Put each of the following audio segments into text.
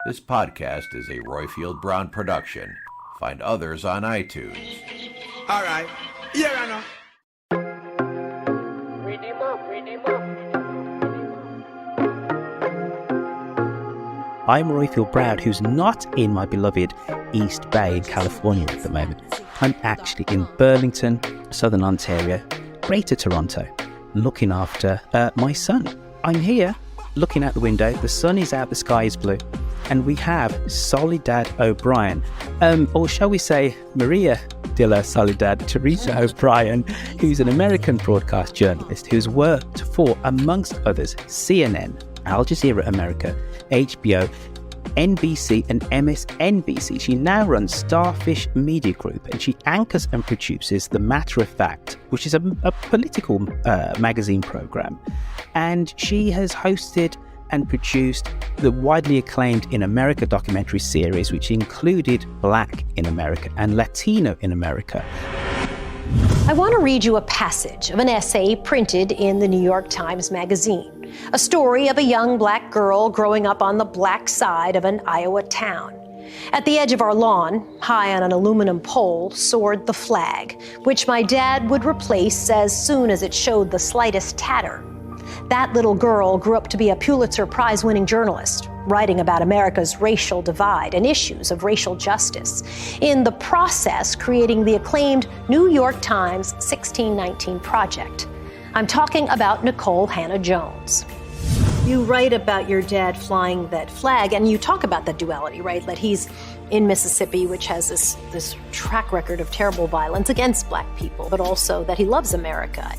This podcast is a Royfield Brown production. Find others on iTunes. All right. Here I know. I'm Royfield Brown, who's not in my beloved East Bay in California at the moment. I'm actually in Burlington, Southern Ontario, Greater Toronto, looking after my son. I'm here looking out the window. The sun is out, the sky is blue. And we have Soledad O'Brien, or shall we say Maria de la Soledad Teresa O'Brien, who's an American broadcast journalist who's worked for, amongst others, CNN, Al Jazeera America, HBO, NBC and MSNBC. She now runs Starfish Media Group, and she anchors and produces The Matter of Fact, which is a political magazine program. And she has hosted and produced the widely acclaimed In America documentary series, which included Black in America and Latino in America. I want to read you a passage of an essay printed in the New York Times Magazine, a story of a young Black girl growing up on the Black side of an Iowa town. At the edge of our lawn, high on an aluminum pole, soared the flag, which my dad would replace as soon as it showed the slightest tatter. That little girl grew up to be a Pulitzer Prize-winning journalist, writing about America's racial divide and issues of racial justice, in the process creating the acclaimed New York Times 1619 Project. I'm talking about Nicole Hannah-Jones. You write about your dad flying that flag, and you talk about the duality, right? That he's in Mississippi, which has this track record of terrible violence against Black people, but also that he loves America.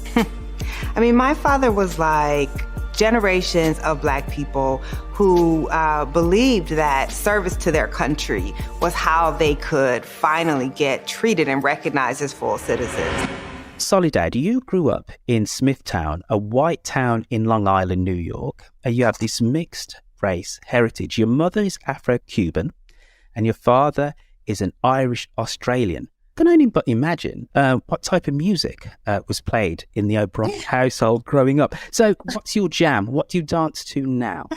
I mean, my father was like generations of Black people who believed that service to their country was how they could finally get treated and recognized as full citizens. Soledad, you grew up in Smithtown, a white town in Long Island, New York, and you have this mixed race heritage. Your mother is Afro-Cuban and your father is an Irish-Australian. I can only but imagine what type of music was played in the O'Brien household growing up. So what's your jam? What do you dance to now?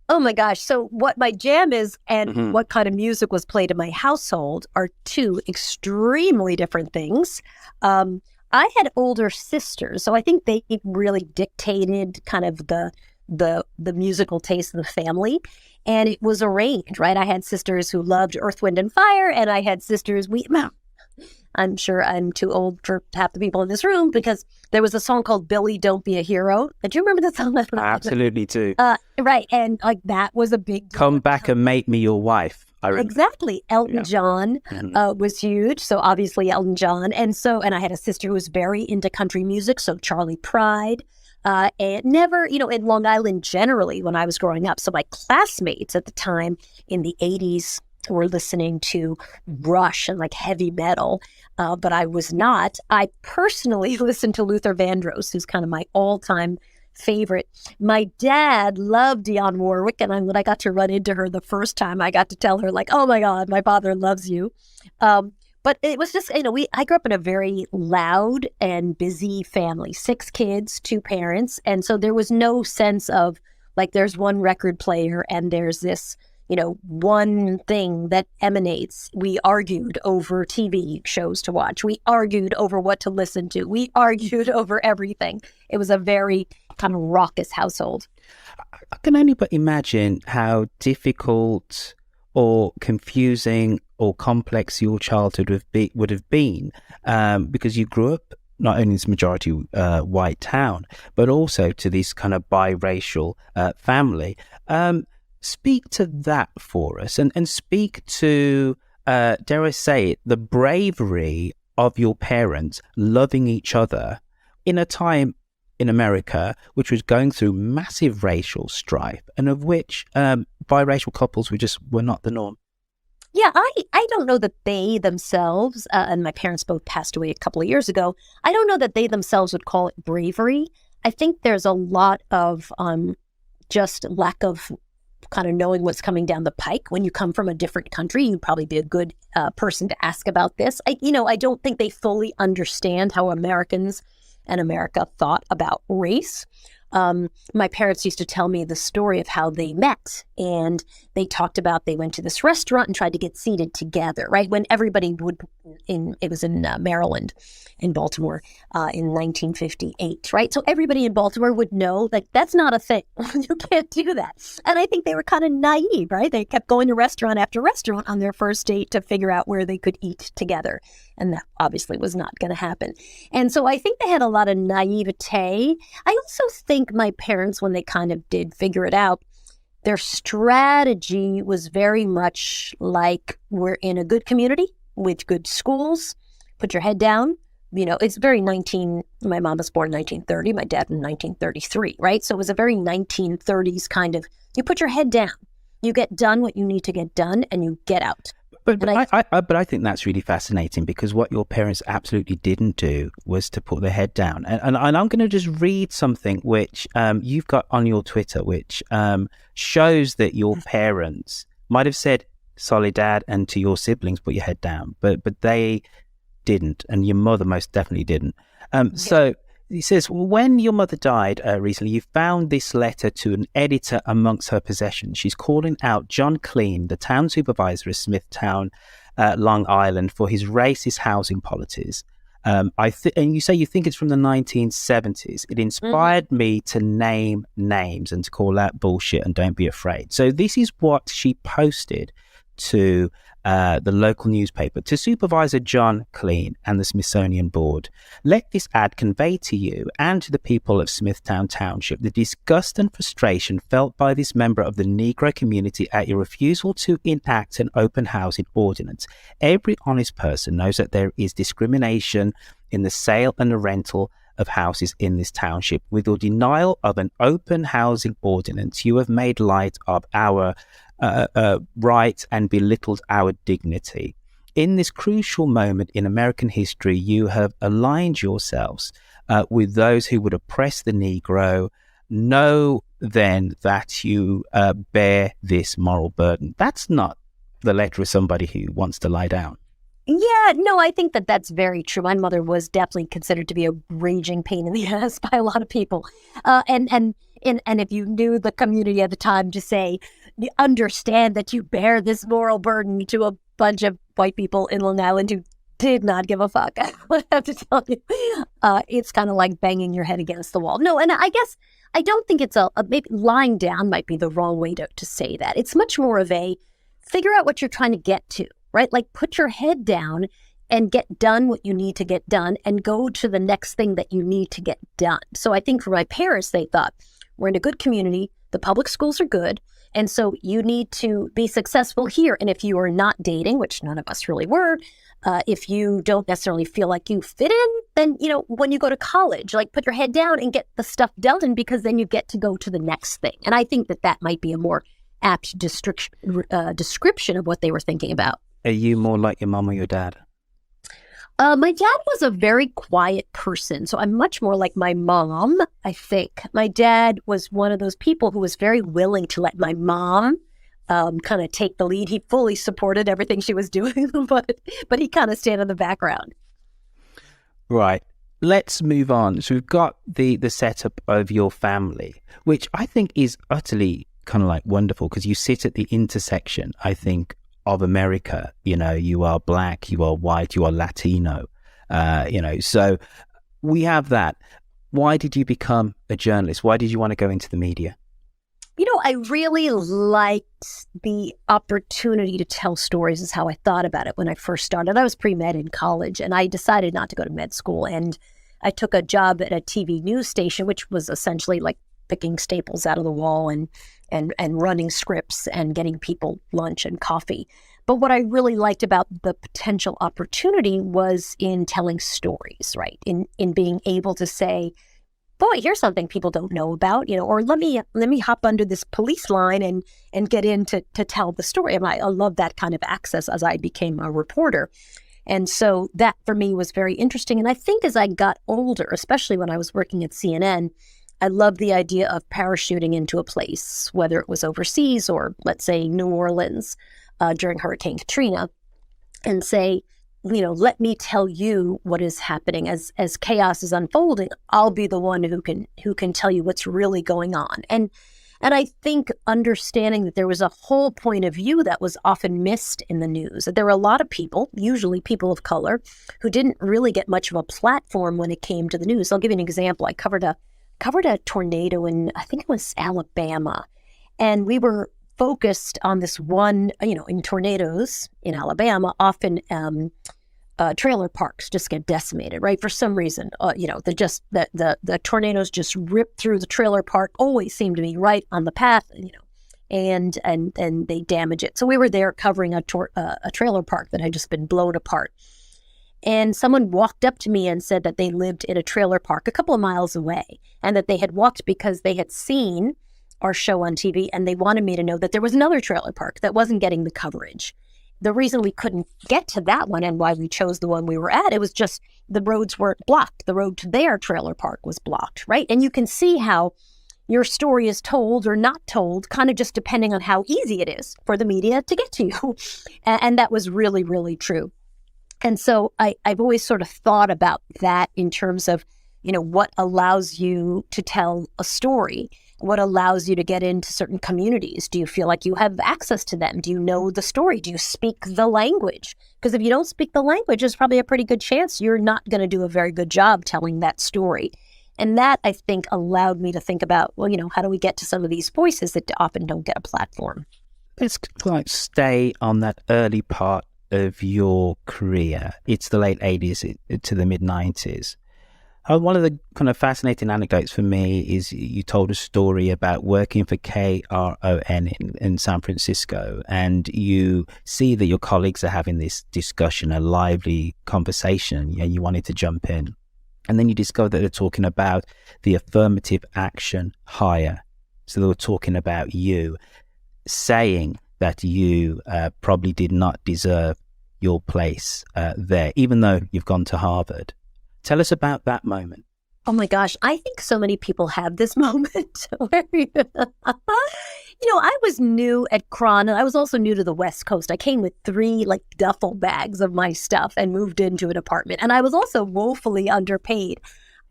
Oh my gosh. So what my jam is and what kind of music was played in my household are two extremely different things. I had older sisters, so I think they really dictated kind of the musical taste of the family. And it was arranged, right? I had sisters who loved Earth, Wind, and Fire, and I had sisters, I'm sure I'm too old for half the people in this room, because there was a song called Billy, Don't Be a Hero. Do you remember that song? Absolutely too. Right. And like that was a big deal. Come Back and Make Me Your Wife. Exactly. Elton John was huge. So obviously Elton John. And I had a sister who was very into country music. So Charlie Pride. And never, in Long Island generally when I was growing up. So my classmates at the time in the 80s were listening to Rush and like heavy metal, but I was not. I personally listened to Luther Vandross, who's kind of my all-time favorite. My dad loved Dionne Warwick, and when I got to run into her the first time, I got to tell her like, "Oh my God, my father loves you." But it was just, I grew up in a very loud and busy family, 6 kids, 2 parents, and so there was no sense of like there's one record player and there's this one thing that emanates. We argued over TV shows to watch. We argued over what to listen to. We argued over everything. It was a very kind of raucous household. I can only but imagine how difficult or confusing or complex your childhood would have been, because you grew up not only in this majority white town, but also to this kind of biracial family. Speak to that for us and speak to, dare I say it, the bravery of your parents loving each other in a time in America which was going through massive racial strife and of which biracial couples were not the norm. Yeah, I don't know that they themselves, and my parents both passed away a couple of years ago, I don't know that they themselves would call it bravery. I think there's a lot of just lack of kind of knowing what's coming down the pike. When you come from a different country, you'd probably be a good person to ask about this. I don't think they fully understand how Americans and America thought about race. my parents used to tell me the story of how they met. And they talked about they went to this restaurant and tried to get seated together, right? When everybody would, it was in Maryland, in Baltimore, in 1958, right? So everybody in Baltimore would know that that's not a thing. You can't do that. And I think they were kind of naive, right? They kept going to restaurant after restaurant on their first date to figure out where they could eat together. And that obviously was not going to happen. And so I think they had a lot of naivete. I also think my parents, when they kind of did figure it out, their strategy was very much like, we're in a good community with good schools, put your head down. You know, it's very my mom was born in 1930, my dad in 1933, right? So it was a very 1930s kind of, you put your head down, you get done what you need to get done, and you get out. But I think that's really fascinating, because what your parents absolutely didn't do was to put their head down. And I'm going to just read something which you've got on your Twitter, which shows that your parents might have said, Soledad, and to your siblings, put your head down. But they didn't, and your mother most definitely didn't. So he says, well, when your mother died recently, you found this letter to an editor amongst her possessions. She's calling out John Clean, the town supervisor of Smithtown, Long Island, for his racist housing policies. And you say you think it's from the 1970s. It inspired me to name names and to call out bullshit and don't be afraid. So this is what she posted to the local newspaper, to Supervisor John Clean and the Smithsonian Board. Let this ad convey to you and to the people of Smithtown Township the disgust and frustration felt by this member of the Negro community at your refusal to enact an open housing ordinance. Every honest person knows that there is discrimination in the sale and the rental of houses in this township. With your denial of an open housing ordinance, you have made light of our rights and belittled our dignity. In this crucial moment in American history, you have aligned yourselves with those who would oppress the Negro. Know then that you bear this moral burden. That's not the letter of somebody who wants to lie down. Yeah, no, I think that that's very true. My mother was definitely considered to be a raging pain in the ass by a lot of people. And if you knew the community at the time, to say, you understand that you bear this moral burden to a bunch of white people in Long Island who did not give a fuck. I would have to tell you, it's kind of like banging your head against the wall. No, and I guess I don't think it's maybe lying down might be the wrong way to say that. It's much more of a figure out what you're trying to get to, right? Like put your head down and get done what you need to get done and go to the next thing that you need to get done. So I think for my parents, they thought, we're in a good community, the public schools are good, and so you need to be successful here. And if you are not dating, which none of us really were, if you don't necessarily feel like you fit in, then, you know, when you go to college, like put your head down and get the stuff done, because then you get to go to the next thing. And I think that might be a more apt description of what they were thinking about. Are you more like your mom or your dad? My dad was a very quiet person, so I'm much more like my mom, I think. My dad was one of those people who was very willing to let my mom kind of take the lead. He fully supported everything she was doing, but he kind of stayed in the background. Right. Let's move on. So we've got the setup of your family, which I think is utterly kind of like wonderful, because you sit at the intersection, I think, of America. You know, you are Black, you are white, you are Latino, so we have that. Why did you become a journalist? Why did you want to go into the media? You know, I really liked the opportunity to tell stories, is how I thought about it when I first started. I was pre-med in college, and I decided not to go to med school, and I took a job at a TV news station, which was essentially like picking staples out of the wall and running scripts and getting people lunch and coffee. But what I really liked about the potential opportunity was in telling stories, right? In being able to say, boy, here's something people don't know about, or let me hop under this police line and get in to tell the story. And I love that kind of access as I became a reporter. And so that for me was very interesting. And I think as I got older, especially when I was working at CNN, I loved the idea of parachuting into a place, whether it was overseas or, let's say, New Orleans during Hurricane Katrina, and say, let me tell you what is happening as chaos is unfolding. I'll be the one who can tell you what's really going on. And I think understanding that there was a whole point of view that was often missed in the news, that there were a lot of people, usually people of color, who didn't really get much of a platform when it came to the news. I'll give you an example. I covered a tornado in, I think it was Alabama, and we were focused on this one, in tornadoes in Alabama, often trailer parks just get decimated, right? For some reason, the tornadoes just rip through the trailer park, always seem to be right on the path, and they damage it. So we were there covering a trailer park that had just been blown apart. And someone walked up to me and said that they lived in a trailer park a couple of miles away, and that they had walked because they had seen our show on TV, and they wanted me to know that there was another trailer park that wasn't getting the coverage. The reason we couldn't get to that one and why we chose the one we were at, it was just the roads weren't blocked. The road to their trailer park was blocked, right? And you can see how your story is told or not told, kind of just depending on how easy it is for the media to get to you. And that was really, really true. And so I've always sort of thought about that in terms of, what allows you to tell a story. What allows you to get into certain communities? Do you feel like you have access to them? Do you know the story? Do you speak the language? Because if you don't speak the language, there's probably a pretty good chance you're not going to do a very good job telling that story. And that, I think, allowed me to think about, how do we get to some of these voices that often don't get a platform? Let's stay on that early part of your career. It's the late 80s to the mid 90s. One of the kind of fascinating anecdotes for me is you told a story about working for KRON in San Francisco, and you see that your colleagues are having this discussion, a lively conversation, and you wanted to jump in. And then you discover that they're talking about the affirmative action hire. So they were talking about you, saying that you probably did not deserve your place there, even though you've gone to Harvard. Tell us about that moment. Oh my gosh, I think so many people have this moment where, I was new at Cron, and I was also new to the West Coast. I came with 3 duffel bags of my stuff and moved into an apartment. And I was also woefully underpaid.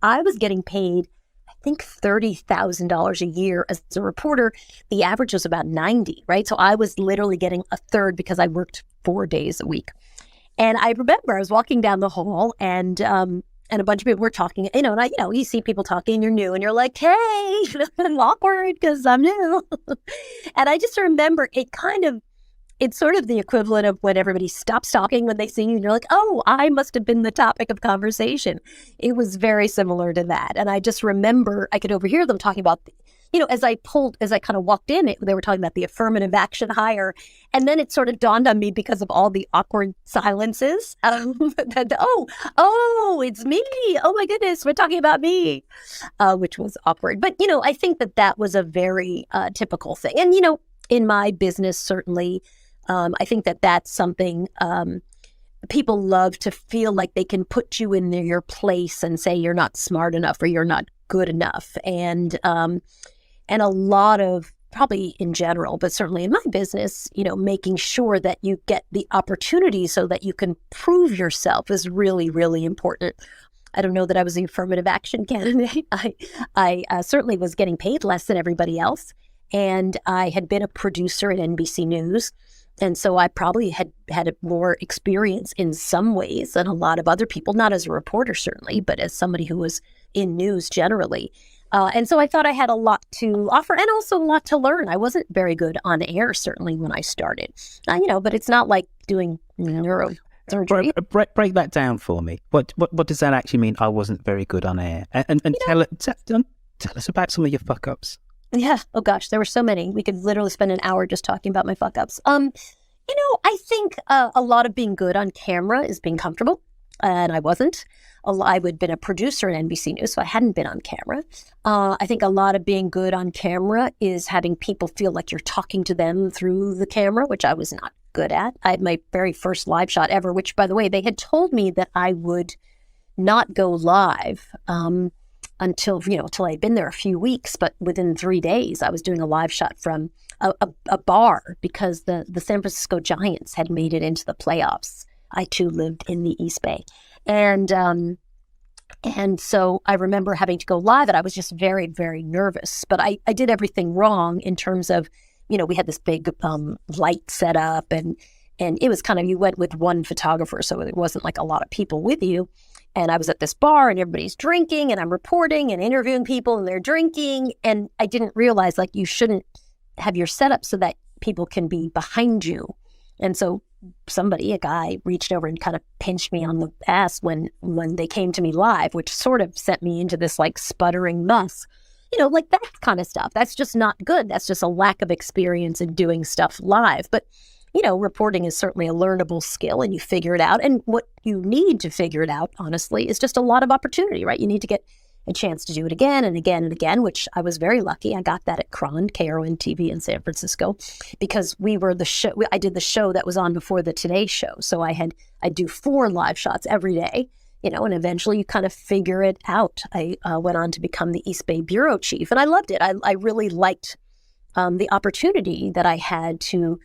I was getting paid, I think, $30,000 a year as a reporter. The average was about 90, right? So I was literally getting a third because I worked 4 days a week. And I remember I was walking down the hall, and a bunch of people were talking, and you see people talking, you're new, and you're like, hey, I'm awkward because I'm new. And I just remember it's sort of the equivalent of when everybody stops talking when they see you, and you're like, oh, I must have been the topic of conversation. It was very similar to that. And I just remember I could overhear them talking about, as I kind of walked in, they were talking about the affirmative action hire. And then it sort of dawned on me because of all the awkward silences. It's me. Oh my goodness, we're talking about me, which was awkward. But, I think that was a very typical thing. And, in my business, certainly, I think that's something people love to feel like they can put you in your place and say you're not smart enough or you're not good enough. And a lot of, probably in general, but certainly in my business, making sure that you get the opportunity so that you can prove yourself is really, really important. I don't know that I was the affirmative action candidate. I certainly was getting paid less than everybody else. And I had been a producer at NBC News. And so I probably had more experience in some ways than a lot of other people, not as a reporter, certainly, but as somebody who was in news generally. And so I thought I had a lot to offer and also a lot to learn. I wasn't very good on air, certainly, when I started, but it's not like doing neurosurgery. Break that down for me. What does that actually mean? I wasn't very good on air. And tell us about some of your fuck ups. Yeah. Oh gosh, there were so many. We could literally spend an hour just talking about my fuck ups. I think a lot of being good on camera is being comfortable. And I wasn't. I had been a producer at NBC News, so I hadn't been on camera. I think a lot of being good on camera is having people feel like you're talking to them through the camera, which I was not good at. I had my very first live shot ever, which, by the way, they had told me that I would not go live until I'd been there a few weeks. But within 3 days, I was doing a live shot from a bar because the San Francisco Giants had made it into the playoffs. I too lived in the East Bay. And so I remember having to go live, and I was just very, very nervous. But I did everything wrong in terms of, we had this big light set up, and it was kind of, you went with one photographer, so it wasn't like a lot of people with you. And I was at this bar, and everybody's drinking, and I'm reporting and interviewing people, and they're drinking. And I didn't realize, like, you shouldn't have your setup so that people can be behind you. And so a guy reached over and kind of pinched me on the ass when they came to me live, which sort of sent me into this like sputtering mess, like that kind of stuff. That's just not good. That's just a lack of experience in doing stuff live. But, reporting is certainly a learnable skill, and you figure it out. And what you need to figure it out, honestly, is just a lot of opportunity, right? You need to get a chance to do it again and again and again, which I was very lucky. I got that at KRON TV in San Francisco, because we were the show. I did the show that was on before the Today Show. So I do 4 live shots every day, and eventually you kind of figure it out. I went on to become the East Bay bureau chief, and I loved it. I really liked the opportunity that I had to,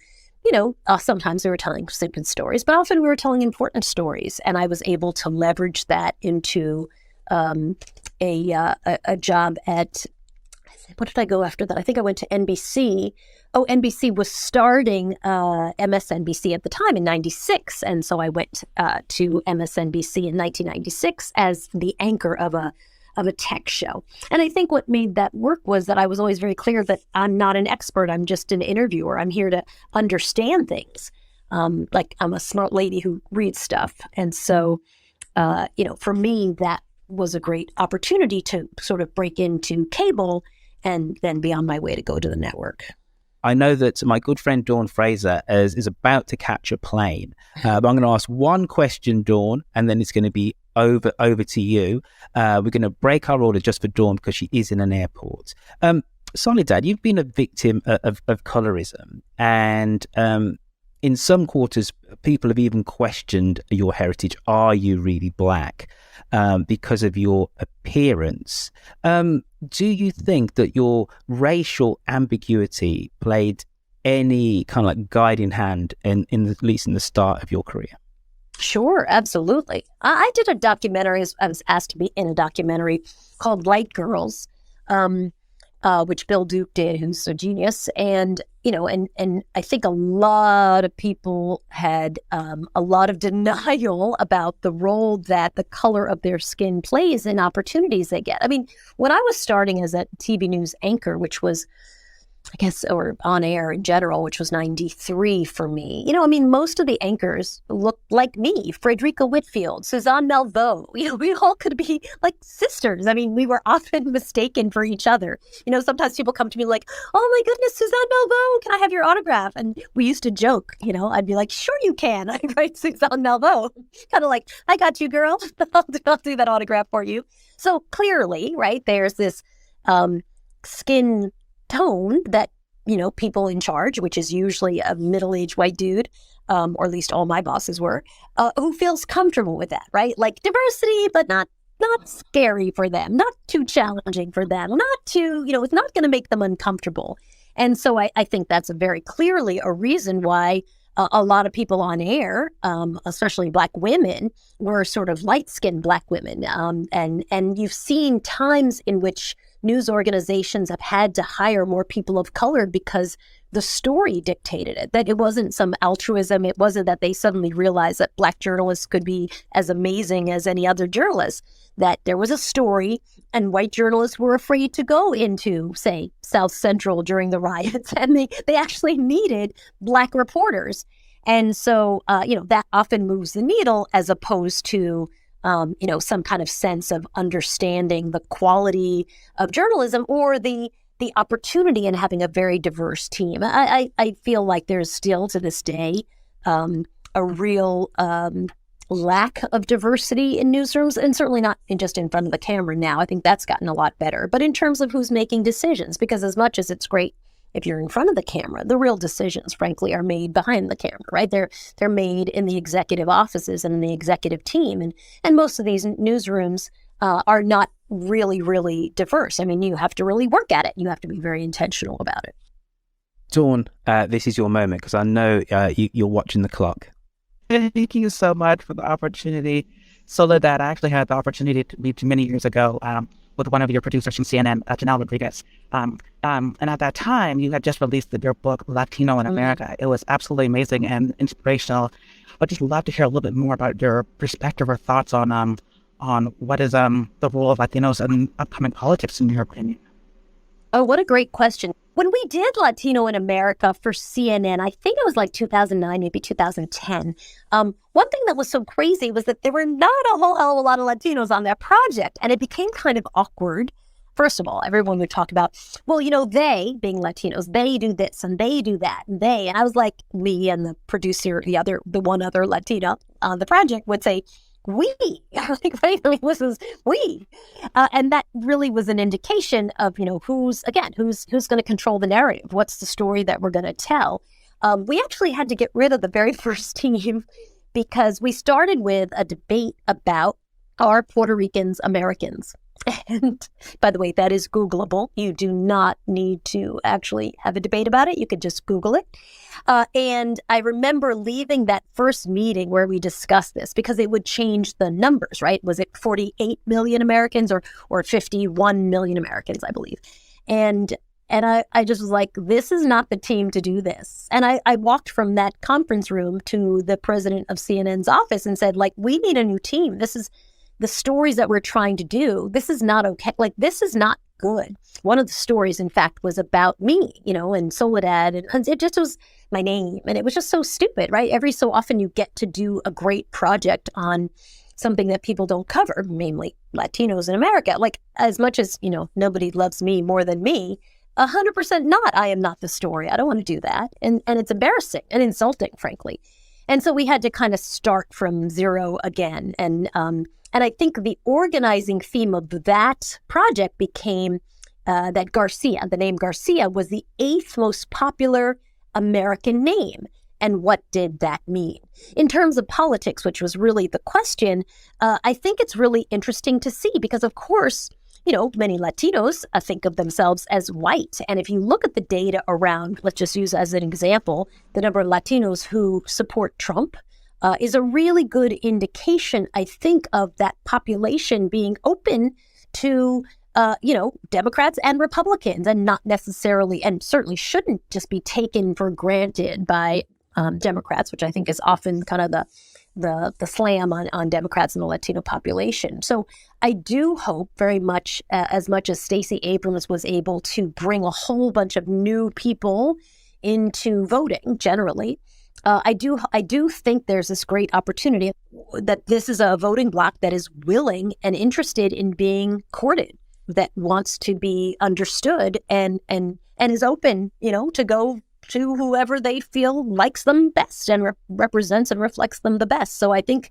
sometimes we were telling stupid stories, but often we were telling important stories. And I was able to leverage that into a job at, what did I go after that? I think I went to NBC. NBC was starting MSNBC at the time in 96. And so I went to MSNBC in 1996 as the anchor of a tech show. And I think what made that work was that I was always very clear that I'm not an expert. I'm just an interviewer. I'm here to understand things. Like, I'm a smart lady who reads stuff. And so, for me, that was a great opportunity to sort of break into cable and then be on my way to go to the network. I know that my good friend Dawn Fraser is about to catch a plane. But I'm going to ask one question, Dawn, and then it's going to be over to you. We're going to break our order just for Dawn because she is in an airport. Soledad, you've been a victim of colorism, and in some quarters, people have even questioned your heritage. Are you really black? Because of your appearance. Do you think that your racial ambiguity played any kind of like guiding hand at least in the start of your career? Sure, absolutely. I did a documentary. I was asked to be in a documentary called Light Girls, which Bill Duke did, who's a genius. And, and I think a lot of people had a lot of denial about the role that the color of their skin plays in opportunities they get. I mean, when I was starting as a TV news anchor, which was, I guess, or on air in general, which was 93 for me. Most of the anchors looked like me, Frederica Whitfield, Suzanne Malveaux. We all could be like sisters. We were often mistaken for each other. Sometimes people come to me like, oh my goodness, Suzanne Malveaux, can I have your autograph? And we used to joke, I'd be like, sure you can. I'd write Suzanne Malveaux. Kind of like, I got you, girl. I'll do that autograph for you. So clearly, right, there's this skin tone that, people in charge, which is usually a middle-aged white dude, or at least all my bosses were, who feels comfortable with that, right? Like diversity, but not scary for them, not too challenging for them, not too, it's not going to make them uncomfortable. And so I think that's very clearly a reason why a lot of people on air, especially Black women, were sort of light-skinned Black women. And you've seen times in which news organizations have had to hire more people of color because the story dictated it, that it wasn't some altruism. It wasn't that they suddenly realized that Black journalists could be as amazing as any other journalist, that there was a story and white journalists were afraid to go into, say, South Central during the riots, and they actually needed Black reporters. And so, that often moves the needle as opposed to some kind of sense of understanding the quality of journalism or the opportunity in having a very diverse team. I feel like there's still to this day a real lack of diversity in newsrooms, and certainly not just in front of the camera now. I think that's gotten a lot better. But in terms of who's making decisions, because as much as it's great if you're in front of the camera, the real decisions, frankly, are made behind the camera, right? They're made in the executive offices and in the executive team. And most of these newsrooms are not really, really diverse. You have to really work at it. You have to be very intentional about it. Dawn, this is your moment, because I know you're watching the clock. Thank you so much for the opportunity. Soledad, I actually had the opportunity to meet you many years ago with one of your producers from CNN, Janelle Rodriguez. And at that time, you had just released your book, Latino in America. It was absolutely amazing and inspirational. I'd just love to hear a little bit more about your perspective or thoughts on what is the role of Latinos in upcoming politics, in your opinion. Oh, what a great question. When we did Latino in America for CNN, I think it was like 2009, maybe 2010. One thing that was so crazy was that there were not a whole hell of a lot of Latinos on that project. And it became kind of awkward. First of all, everyone would talk about, well, they, being Latinos, they do this and they do that and they. And I was like, me and the producer, the one other Latina on the project would say, we. I was like, wait, this is we. And that really was an indication of, who's going to control the narrative? What's the story that we're going to tell? We actually had to get rid of the very first team because we started with a debate about, are Puerto Ricans Americans? And by the way, that is Googleable. You do not need to actually have a debate about it. You could just Google it. And I remember leaving that first meeting where we discussed this because it would change the numbers, right? Was it 48 million Americans or 51 million Americans, I believe. And I just was like, this is not the team to do this. And I walked from that conference room to the president of CNN's office and said, we need a new team. This is the stories that we're trying to do. This is not okay. This is not good. One of the stories, in fact, was about me, and Soledad, and it just was my name. And it was just so stupid, right? Every so often you get to do a great project on something that people don't cover, mainly Latinos in America. As much as, nobody loves me more than me, 100% not. I am not the story. I don't want to do that. And it's embarrassing and insulting, frankly. And so we had to kind of start from zero again. And I think the organizing theme of that project became that Garcia, the name Garcia, was the 8th most popular American name. And what did that mean? In terms of politics, which was really the question, I think it's really interesting to see because, of course, many Latinos think of themselves as white. And if you look at the data around, let's just use as an example, the number of Latinos who support Trump, is a really good indication, I think, of that population being open to, Democrats and Republicans and not necessarily, and certainly shouldn't just be taken for granted by Democrats, which I think is often kind of the slam on Democrats and the Latino population. So I do hope very much, as much as Stacey Abrams was able to bring a whole bunch of new people into voting generally, I do think there's this great opportunity that this is a voting bloc that is willing and interested in being courted, that wants to be understood and is open, to go to whoever they feel likes them best and represents and reflects them the best. So I think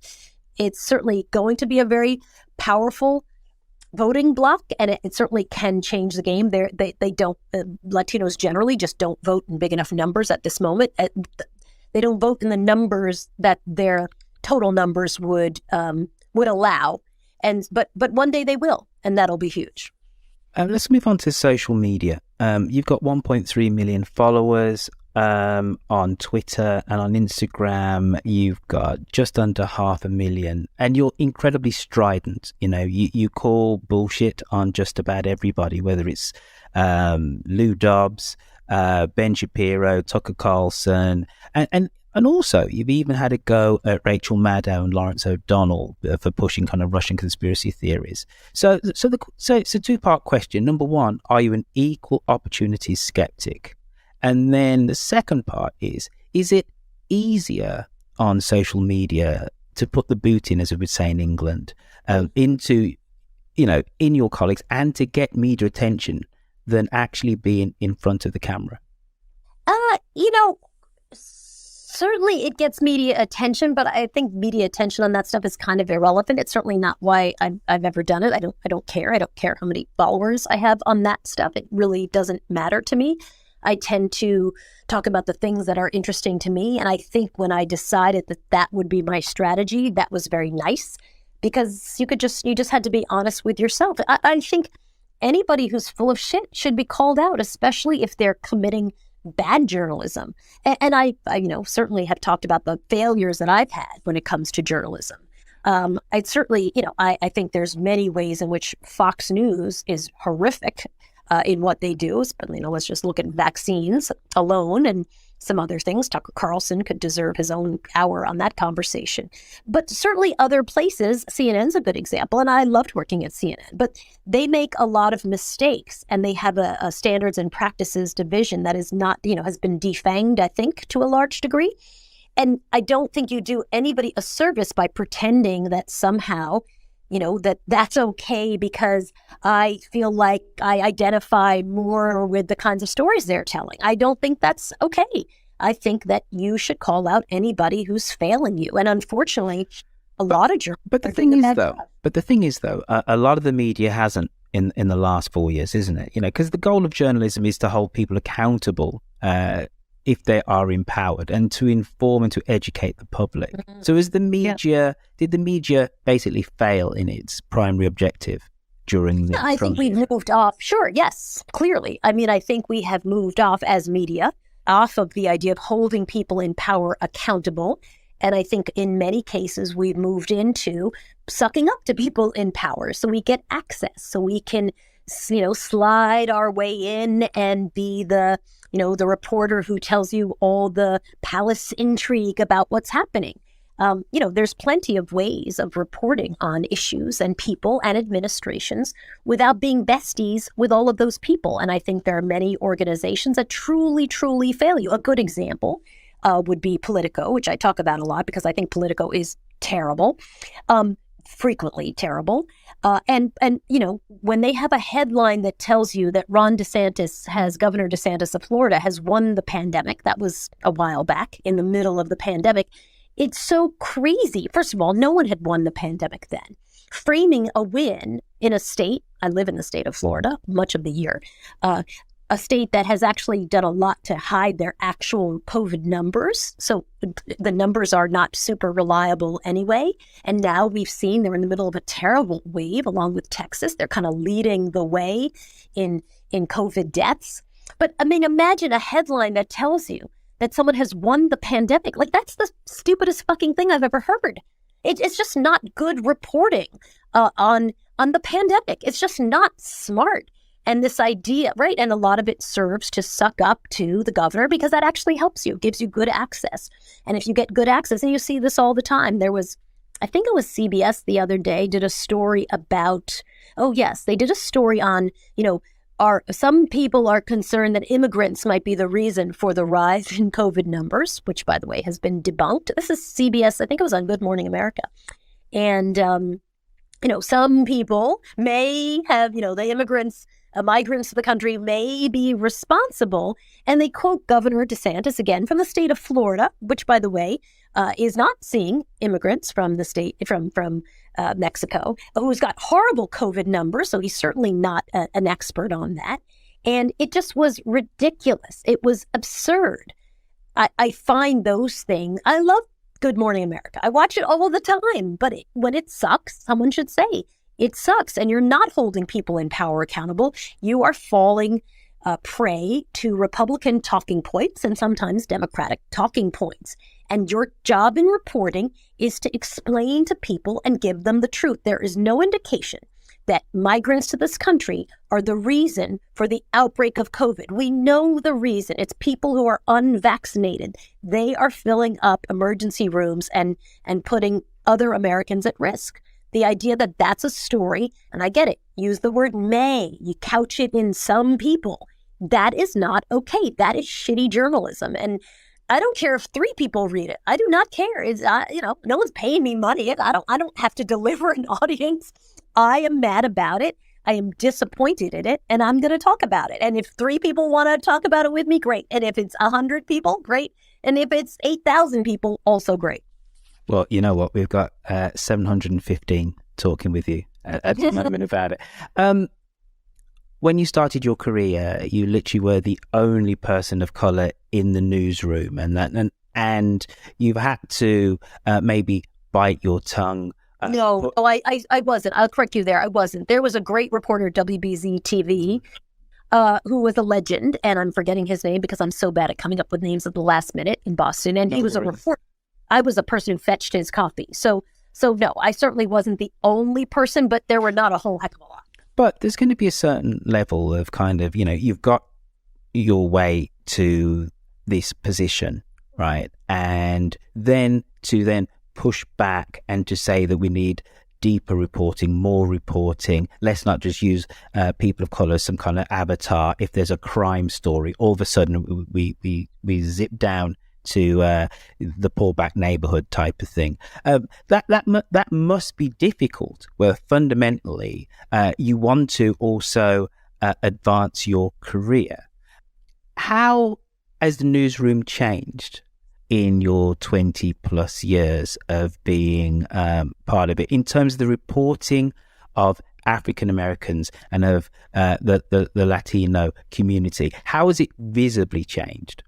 it's certainly going to be a very powerful voting bloc, and it certainly can change the game. They don't Latinos generally just don't vote in big enough numbers at this moment. They don't vote in the numbers that their total numbers would allow, but one day they will, and that'll be huge. Let's move on to social media. You've got 1.3 million followers on Twitter, and on Instagram you've got just under 500,000, and you're incredibly strident. You call bullshit on just about everybody, whether it's Lou Dobbs, Ben Shapiro, Tucker Carlson, and also you've even had a go at Rachel Maddow and Lawrence O'Donnell for pushing kind of Russian conspiracy theories. So it's a two-part question. Number one, are you an equal opportunity skeptic? And then the second part is it easier on social media to put the boot in, as we would say in England, into, in your colleagues and to get media attention than actually being in front of the camera? Certainly it gets media attention, but I think media attention on that stuff is kind of irrelevant. It's certainly not why I've ever done it. I don't care. I don't care how many followers I have on that stuff. It really doesn't matter to me. I tend to talk about the things that are interesting to me. And I think when I decided that would be my strategy, that was very nice, because you just had to be honest with yourself. I think anybody who's full of shit should be called out, especially if they're committing bad journalism. And I certainly have talked about the failures that I've had when it comes to journalism. I certainly, I think there's many ways in which Fox News is horrific in what they do. But, let's just look at vaccines alone and some other things. Tucker Carlson could deserve his own hour on that conversation. But certainly other places, CNN's a good example, and I loved working at CNN. But they make a lot of mistakes, and they have a standards and practices division that is not, has been defanged, I think, to a large degree. And I don't think you do anybody a service by pretending that somehow, that's okay because I feel like I identify more with the kinds of stories they're telling. I don't think that's okay. I think that you should call out anybody who's failing you. And unfortunately, a lot of journalists. But the thing is, though, a lot of the media hasn't in the last 4 years, isn't it? Because the goal of journalism is to hold people accountable if they are empowered, and to inform and to educate the public. Mm-hmm. So did the media basically fail in its primary objective during the... I think we've moved off. Sure, yes, clearly. I think we have moved off as media, off of the idea of holding people in power accountable. And I think in many cases we've moved into sucking up to people in power so we get access, so we can, slide our way in and be the reporter who tells you all the palace intrigue about what's happening. There's plenty of ways of reporting on issues and people and administrations without being besties with all of those people. And I think there are many organizations that truly, truly fail you. A good example would be Politico, which I talk about a lot because I think Politico is terrible, frequently terrible. And when they have a headline that tells you that Governor DeSantis of Florida has won the pandemic, that was a while back in the middle of the pandemic, it's so crazy. First of all, no one had won the pandemic then. Framing a win in a state, I live in the state of Florida much of the year, a state that has actually done a lot to hide their actual COVID numbers. So the numbers are not super reliable anyway. And now we've seen they're in the middle of a terrible wave along with Texas. They're kind of leading the way in COVID deaths. But imagine a headline that tells you that someone has won the pandemic. Like, that's the stupidest fucking thing I've ever heard. It's just not good reporting on the pandemic. It's just not smart. And this idea, right, and a lot of it serves to suck up to the governor because that actually helps you, gives you good access. And if you get good access, and you see this all the time, I think it was CBS the other day did a story about, they did a story on, some people are concerned that immigrants might be the reason for the rise in COVID numbers, which, by the way, has been debunked. This is CBS, I think it was on Good Morning America. And, some people may have, the migrants to the country may be responsible. And they quote Governor DeSantis, again, from the state of Florida, which, by the way, is not seeing immigrants from the state, from Mexico, who's got horrible COVID numbers. So he's certainly not an expert on that. And it just was ridiculous. It was absurd. I find those things, I love Good Morning America. I watch it all the time. But when it sucks, someone should say, it sucks, and you're not holding people in power accountable. You are falling prey to Republican talking points and sometimes Democratic talking points. And your job in reporting is to explain to people and give them the truth. There is no indication that migrants to this country are the reason for the outbreak of COVID. We know the reason. It's people who are unvaccinated. They are filling up emergency rooms and putting other Americans at risk. The idea that that's a story, and I get it, use the word may, you couch it in some people. That is not okay. That is shitty journalism. And I don't care if 3 people read it. I do not care. It's, no one's paying me money. I don't have to deliver an audience. I am mad about it. I am disappointed in it, and I'm going to talk about it. And if 3 people want to talk about it with me, great. And if it's 100 people, great. And if it's 8,000 people, also great. Well, you know what? We've got 715 talking with you at the moment about it. When you started your career, you literally were the only person of color in the newsroom, and you've had to maybe bite your tongue. I wasn't. I'll correct you there. I wasn't. There was a great reporter at WBZ TV who was a legend, and I'm forgetting his name because I'm so bad at coming up with names at the last minute in Boston. And he was a reporter. I was the person who fetched his coffee. So no, I certainly wasn't the only person, but there were not a whole heck of a lot. But there's going to be a certain level of kind of, you've got your way to this position, right? And then to push back and to say that we need deeper reporting, more reporting. Let's not just use people of color as some kind of avatar. If there's a crime story, all of a sudden we zip down to the poor back neighborhood type of thing. That must be difficult, where fundamentally you want to also advance your career. How has the newsroom changed in your 20 plus years of being part of it in terms of the reporting of African Americans and of the Latino community? How has it visibly changed?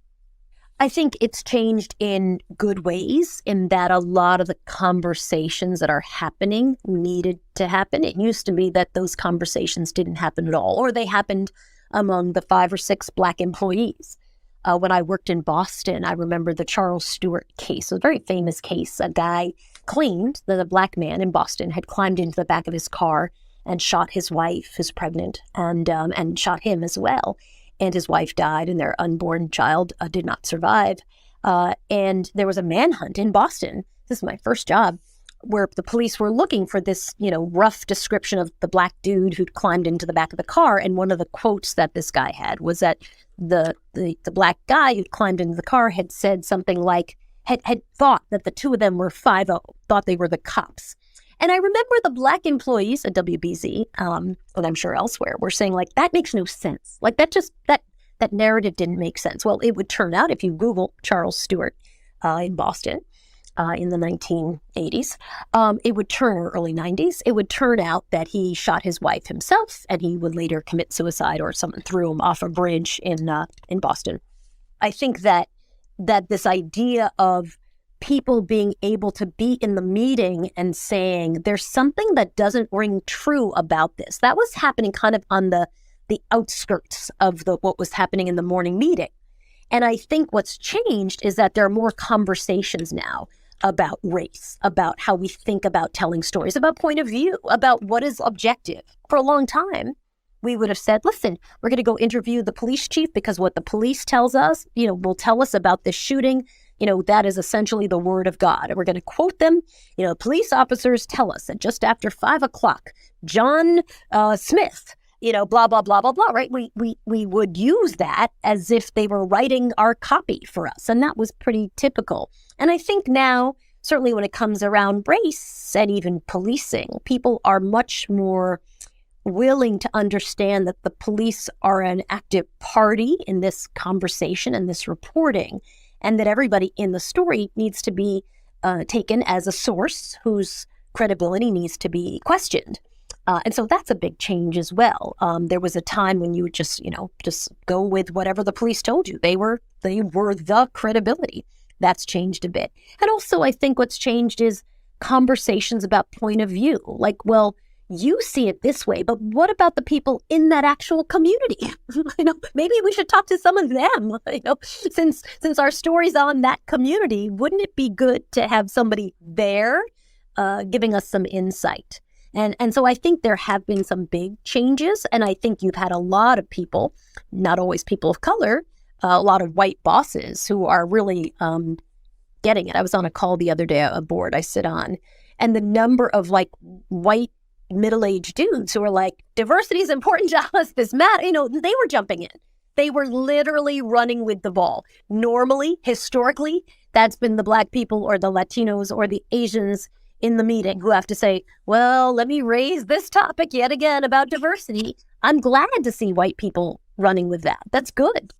I think it's changed in good ways, in that a lot of the conversations that are happening needed to happen. It used to be that those conversations didn't happen at all, or they happened among the 5 or 6 Black employees. When I worked in Boston, I remember the Charles Stewart case, a very famous case. A guy claimed that a Black man in Boston had climbed into the back of his car and shot his wife, who's pregnant, and shot him as well. And his wife died, and their unborn child did not survive. And there was a manhunt in Boston. This is my first job, where the police were looking for this, rough description of the Black dude who'd climbed into the back of the car. And one of the quotes that this guy had was that the Black guy who'd climbed into the car had said something like, had thought that the two of them were 5-0, thought they were the cops. And I remember the Black employees at WBZ, and I'm sure elsewhere, were saying, like, that makes no sense. Like, that narrative didn't make sense. Well, it would turn out, if you Google Charles Stewart in Boston in the 1980s, or early 90s, it would turn out that he shot his wife himself, and he would later commit suicide, or someone threw him off a bridge in Boston. I think that this idea of people being able to be in the meeting and saying, there's something that doesn't ring true about this. That was happening kind of on the outskirts of what was happening in the morning meeting. And I think what's changed is that there are more conversations now about race, about how we think about telling stories, about point of view, about what is objective. For a long time, we would have said, listen, we're going to go interview the police chief because what the police tells us, will tell us about this shooting. That is essentially the word of God. And we're going to quote them. Police officers tell us that just after 5 o'clock, John Smith, blah, blah, blah, blah, blah, right? We would use that as if they were writing our copy for us. And that was pretty typical. And I think now, certainly when it comes around race and even policing, people are much more willing to understand that the police are an active party in this conversation and this reporting, and that everybody in the story needs to be taken as a source whose credibility needs to be questioned. And so that's a big change as well. There was a time when you would just go with whatever the police told you. They were the credibility. That's changed a bit. And also, I think what's changed is conversations about point of view. Like, well, you see it this way, but what about the people in that actual community? Maybe we should talk to some of them. Since our story's on that community, wouldn't it be good to have somebody there giving us some insight? And so I think there have been some big changes, and I think you've had a lot of people, not always people of color, a lot of white bosses who are really getting it. I was on a call the other day, a board I sit on, and the number of white middle-aged dudes who are like, diversity is important to us, this matter, they were jumping in. They were literally running with the ball. Normally, historically, that's been the Black people or the Latinos or the Asians in the meeting who have to say, well, let me raise this topic yet again about diversity. I'm glad to see white people running with that. That's good.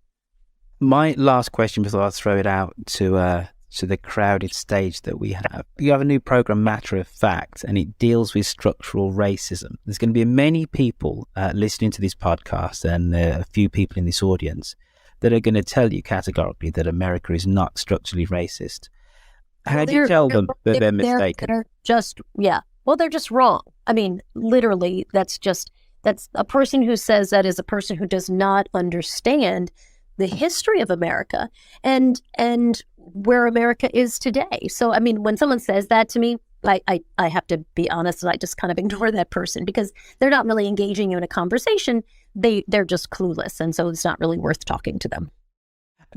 My last question before I throw it out to the crowded stage that we have. You have a new program, Matter of Fact, and it deals with structural racism. There's going to be many people listening to this podcast, and a few people in this audience that are going to tell you categorically that America is not structurally racist. How do you tell them that they're mistaken? They're just wrong. I mean, literally, that's just That's a person who says that is a person who does not understand the history of America and where America is today. So, I mean, when someone says that to me, I have to be honest, and I just kind of ignore that person because they're not really engaging in a conversation. They're just clueless, and so it's not really worth talking to them.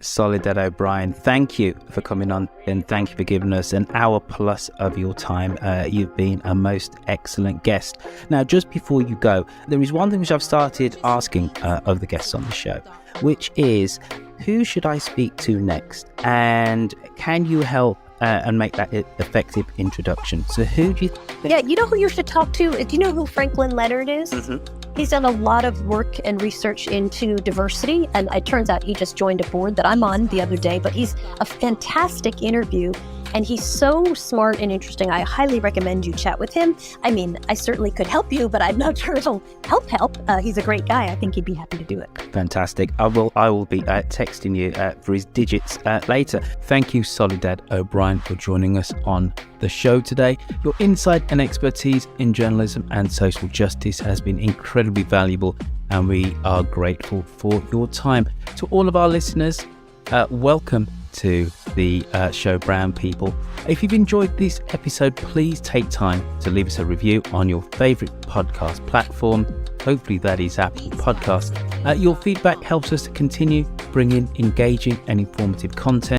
Soledad O'Brien, thank you for coming on and thank you for giving us an hour plus of your time. You've been a most excellent guest. Now, just before you go, there is one thing which I've started asking of the guests on the show, which is, who should I speak to next? And can you help and make that effective introduction? So who do you think? Yeah, you know who you should talk to? Do you know who Franklin Leonard is? Mm-hmm. He's done a lot of work and research into diversity, and it turns out he just joined a board that I'm on the other day, but he's a fantastic interview, and he's so smart and interesting. I highly recommend you chat with him. I mean, I certainly could help you, but I'm not sure it'll help. He's a great guy. I think he'd be happy to do it. Fantastic. I will be texting you for his digits later. Thank you, Soledad O'Brien, for joining us on the show today. Your insight and expertise in journalism and social justice has been incredibly valuable, and we are grateful for your time. To all of our listeners, welcome to the show Brown People. If you've enjoyed this episode, please take time to leave us a review on your favorite podcast platform. Hopefully that is Apple Podcasts. Your feedback helps us to continue bringing engaging and informative content.